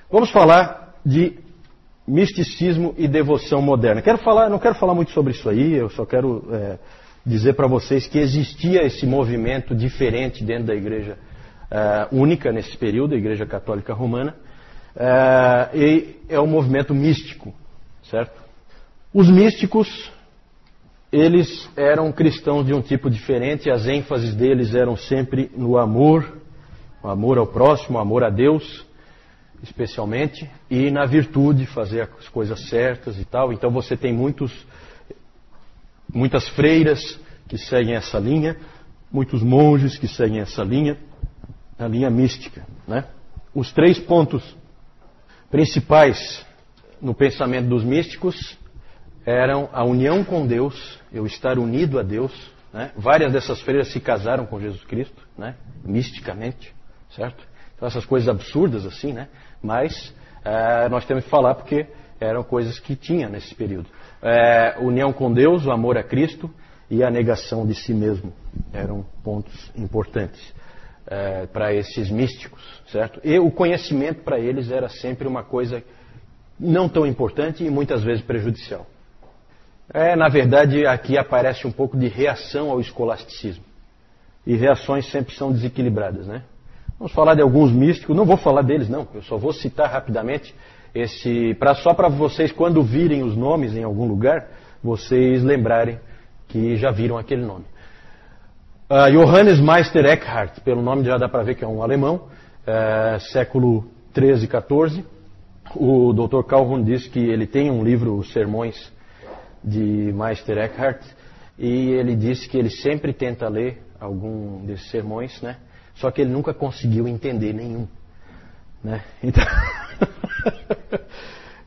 Vamos falar de misticismo e devoção moderna. Não quero falar muito sobre isso aí, eu só quero dizer para vocês que existia esse movimento diferente dentro da igreja única nesse período, a Igreja Católica Romana, e é um movimento místico, certo? Os místicos, eles eram cristãos de um tipo diferente, as ênfases deles eram sempre no amor, o amor ao próximo, o amor a Deus, especialmente, e na virtude, fazer as coisas certas e tal. Então você tem muitas freiras que seguem essa linha, muitos monges que seguem essa linha, a linha mística, né? Os 3 pontos principais no pensamento dos místicos eram a união com Deus, eu estar unido a Deus, né? Várias dessas freiras se casaram com Jesus Cristo, né? Misticamente, certo? Então essas coisas absurdas assim, né? Mas nós temos que falar porque eram coisas que tinha nesse período. União com Deus, o amor a Cristo e a negação de si mesmo eram pontos importantes para esses místicos, certo? E o conhecimento para eles era sempre uma coisa não tão importante e muitas vezes prejudicial. Na verdade, aqui aparece um pouco de reação ao escolasticismo. E reações sempre são desequilibradas, né? Vamos falar de alguns místicos, não vou falar deles não, eu só vou citar rapidamente só para vocês, quando virem os nomes em algum lugar, vocês lembrarem que já viram aquele nome. Johannes Meister Eckhart, pelo nome já dá para ver que é um alemão, século 13 e 14. O Dr. Calhoun diz que ele tem um livro, Os Sermões de Meister Eckhart, e ele diz que ele sempre tenta ler algum desses sermões, né? Só que ele nunca conseguiu entender nenhum, né? Então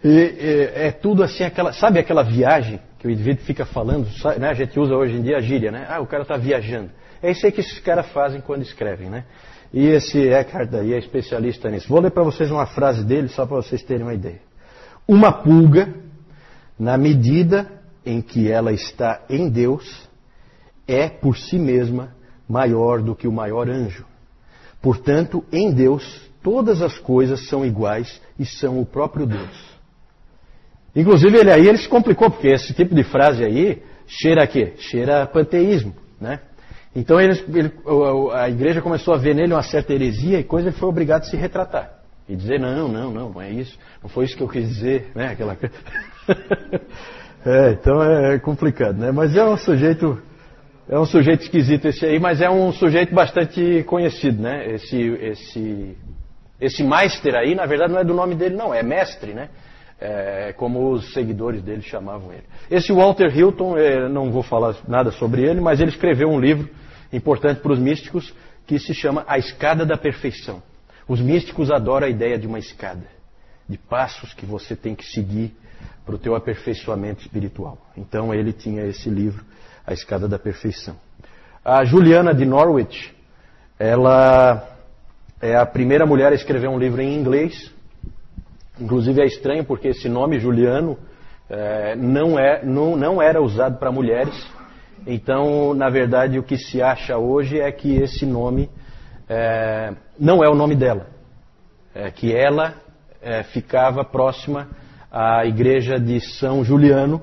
é tudo assim, sabe aquela viagem que o indivíduo fica falando, né? A gente usa hoje em dia a gíria, né? O cara está viajando. É isso aí que esses caras fazem quando escrevem, né? E esse Eckhart daí é especialista nisso. Vou ler para vocês uma frase dele, só para vocês terem uma ideia. Uma pulga, na medida em que ela está em Deus, é por si mesma maior do que o maior anjo. Portanto, em Deus, todas as coisas são iguais e são o próprio Deus. Inclusive, ele se complicou, porque esse tipo de frase aí cheira a quê? Cheira a panteísmo, né? Então a igreja começou a ver nele uma certa heresia e coisa, ele foi obrigado a se retratar. E dizer, não é isso, não foi isso que eu quis dizer, né? Aquela coisa. Então é complicado, né? Mas é um sujeito esquisito esse aí, mas é um sujeito bastante conhecido, né? Esse Meister aí, na verdade não é do nome dele não, é mestre, né? Como os seguidores dele chamavam ele. Esse Walter Hilton, não vou falar nada sobre ele, mas ele escreveu um livro importante para os místicos que se chama A Escada da Perfeição. Os místicos adoram a ideia de uma escada, de passos que você tem que seguir para o teu aperfeiçoamento espiritual. Então ele tinha esse livro, A Escada da Perfeição. A Juliana de Norwich, ela é a primeira mulher a escrever um livro em inglês. Inclusive é estranho porque esse nome Juliano não era usado para mulheres. Então, na verdade, o que se acha hoje é que esse nome não é o nome dela. Que ela ficava próxima à igreja de São Juliano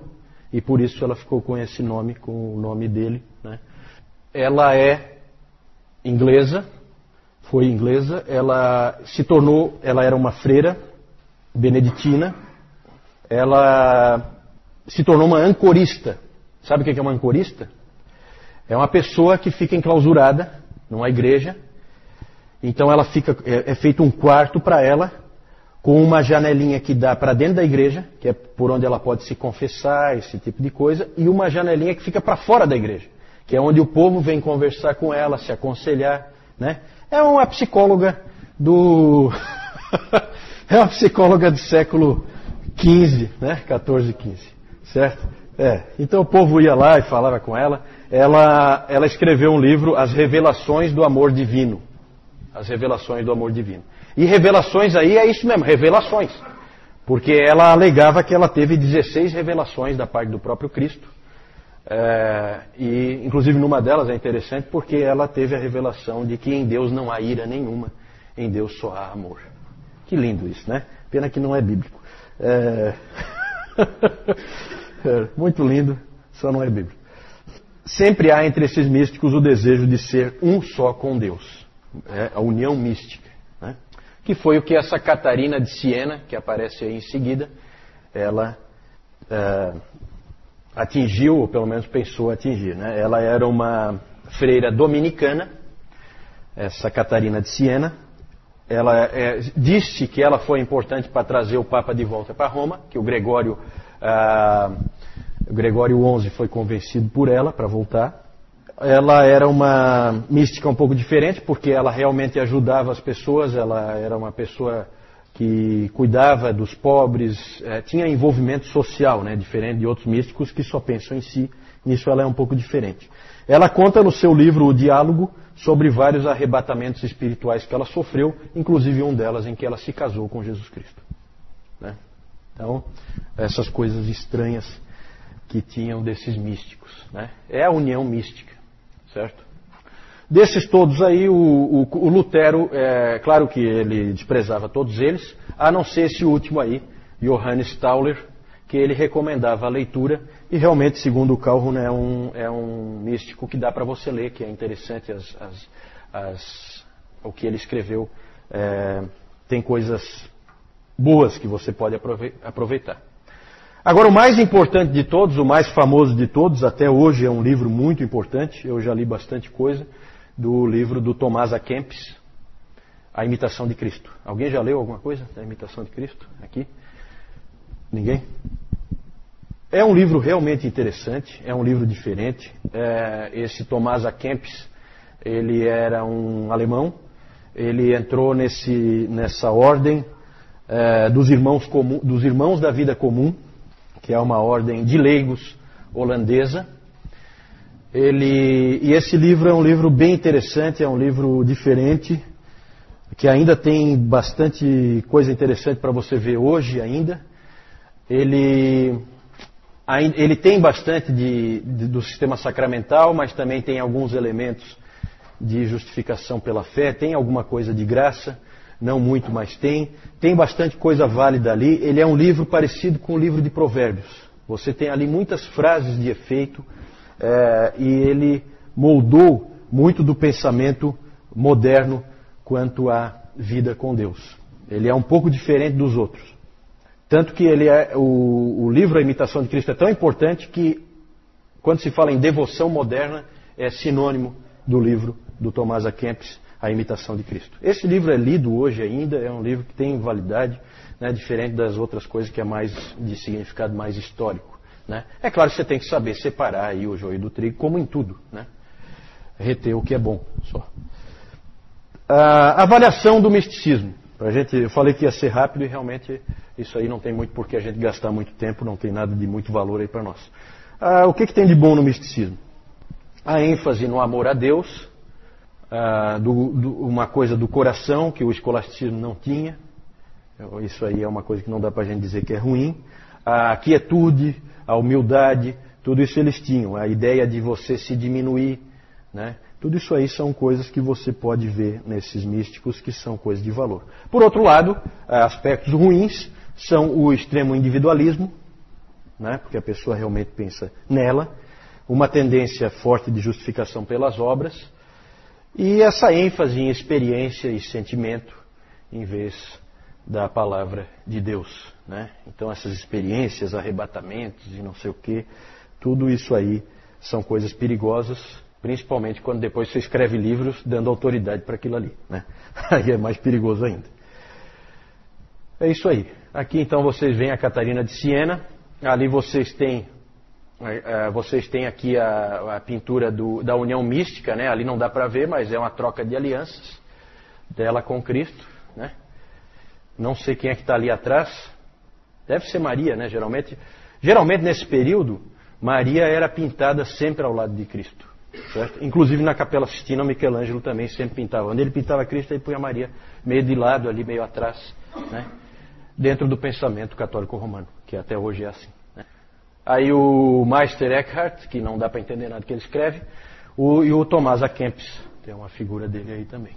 e por isso ela ficou com esse nome, com o nome dele, né? Ela é inglesa, foi inglesa, ela era uma freira beneditina, ela se tornou uma ancorista. Sabe o que é uma ancorista? É uma pessoa que fica enclausurada numa igreja, então ela é feito um quarto para ela, com uma janelinha que dá para dentro da igreja, que é por onde ela pode se confessar, esse tipo de coisa, e uma janelinha que fica para fora da igreja, que é onde o povo vem conversar com ela, se aconselhar, né? É uma psicóloga é uma psicóloga do século XV, né? 14, 15, certo? Então o povo ia lá e falava com ela. Ela escreveu um livro, As Revelações do Amor Divino. As Revelações do Amor Divino. E revelações aí é isso mesmo, revelações. Porque ela alegava que ela teve 16 revelações da parte do próprio Cristo. E inclusive numa delas é interessante porque ela teve a revelação de que em Deus não há ira nenhuma, em Deus só há amor. Que lindo isso, né? Pena que não é bíblico. Muito lindo, só não é bíblico. Sempre há entre esses místicos o desejo de ser um só com Deus. A união mística. Né? Que foi o que essa Catarina de Siena, que aparece aí em seguida, ela atingiu, ou pelo menos pensou atingir. Né? Ela era uma freira dominicana, essa Catarina de Siena. Ela disse que ela foi importante para trazer o Papa de volta para Roma, que o Gregório XI foi convencido por ela para voltar. Ela era uma mística um pouco diferente, porque ela realmente ajudava as pessoas, ela era uma pessoa que cuidava dos pobres, tinha envolvimento social, né, diferente de outros místicos que só pensam em si. Nisso ela é um pouco diferente. Ela conta no seu livro O Diálogo sobre vários arrebatamentos espirituais que ela sofreu, inclusive um delas em que ela se casou com Jesus Cristo. Né? Então, essas coisas estranhas que tinham desses místicos. Né? É a união mística, certo? Desses todos aí, o Lutero, claro que ele desprezava todos eles, a não ser esse último aí, Johannes Tauler, que ele recomendava a leitura, e realmente, segundo o Calhoun, é um místico que dá para você ler, que é interessante o que ele escreveu. Tem coisas boas que você pode aproveitar. Agora, o mais importante de todos, o mais famoso de todos, até hoje é um livro muito importante, eu já li bastante coisa, do livro do Tomás A. Kempis, A Imitação de Cristo. Alguém já leu alguma coisa da Imitação de Cristo aqui? Ninguém? É um livro realmente interessante, é um livro diferente. Esse Tomás A. Kempis, ele era um alemão, ele entrou nessa ordem dos irmãos da vida comum, que é uma ordem de leigos holandesa. E esse livro é um livro bem interessante, é um livro diferente, que ainda tem bastante coisa interessante para você ver hoje ainda. Ele tem bastante do sistema sacramental, mas também tem alguns elementos de justificação pela fé, tem alguma coisa de graça, não muito, mas tem. Tem bastante coisa válida ali. Ele é um livro parecido com o livro de Provérbios. Você tem ali muitas frases de efeito, e ele moldou muito do pensamento moderno quanto à vida com Deus. Ele é um pouco diferente dos outros. Tanto que o livro A Imitação de Cristo é tão importante que, quando se fala em devoção moderna, é sinônimo do livro do Tomás A. Kempis, A Imitação de Cristo. Esse livro é lido hoje ainda, é um livro que tem validade, né, diferente das outras coisas que é mais de significado mais histórico. Né? É claro que você tem que saber separar aí o joio do trigo, como em tudo. Né? Reter o que é bom só. Avaliação do misticismo. Eu falei que ia ser rápido e realmente isso aí não tem muito por que a gente gastar muito tempo, não tem nada de muito valor aí para nós. O que tem de bom no misticismo? A ênfase no amor a Deus, uma coisa do coração que o escolasticismo não tinha. Isso aí é uma coisa que não dá para a gente dizer que é ruim. A quietude, a humildade, tudo isso eles tinham. A ideia de você se diminuir, né? Tudo isso aí são coisas que você pode ver nesses místicos que são coisas de valor. Por outro lado, aspectos ruins são o extremo individualismo, né? Porque a pessoa realmente pensa nela, uma tendência forte de justificação pelas obras e essa ênfase em experiência e sentimento em vez da palavra de Deus. Né? Então essas experiências, arrebatamentos e não sei o que, tudo isso aí são coisas perigosas, principalmente quando depois você escreve livros dando autoridade para aquilo ali. Né? Aí é mais perigoso ainda. É isso aí. Aqui então vocês veem a Catarina de Siena, ali vocês têm aqui a pintura da união mística, né? Ali não dá para ver, mas é uma troca de alianças dela com Cristo. Né? Não sei quem é que está ali atrás. Deve ser Maria, né? Geralmente nesse período, Maria era pintada sempre ao lado de Cristo. Certo? Inclusive na Capela Sistina, Michelangelo também sempre pintava. Onde ele pintava Cristo, ele punha Maria meio de lado, ali meio atrás. Né? Dentro do pensamento católico romano, que até hoje é assim. Aí o Meister Eckhart, que não dá para entender nada que ele escreve, e o Tomás A. Kempis, tem uma figura dele aí também.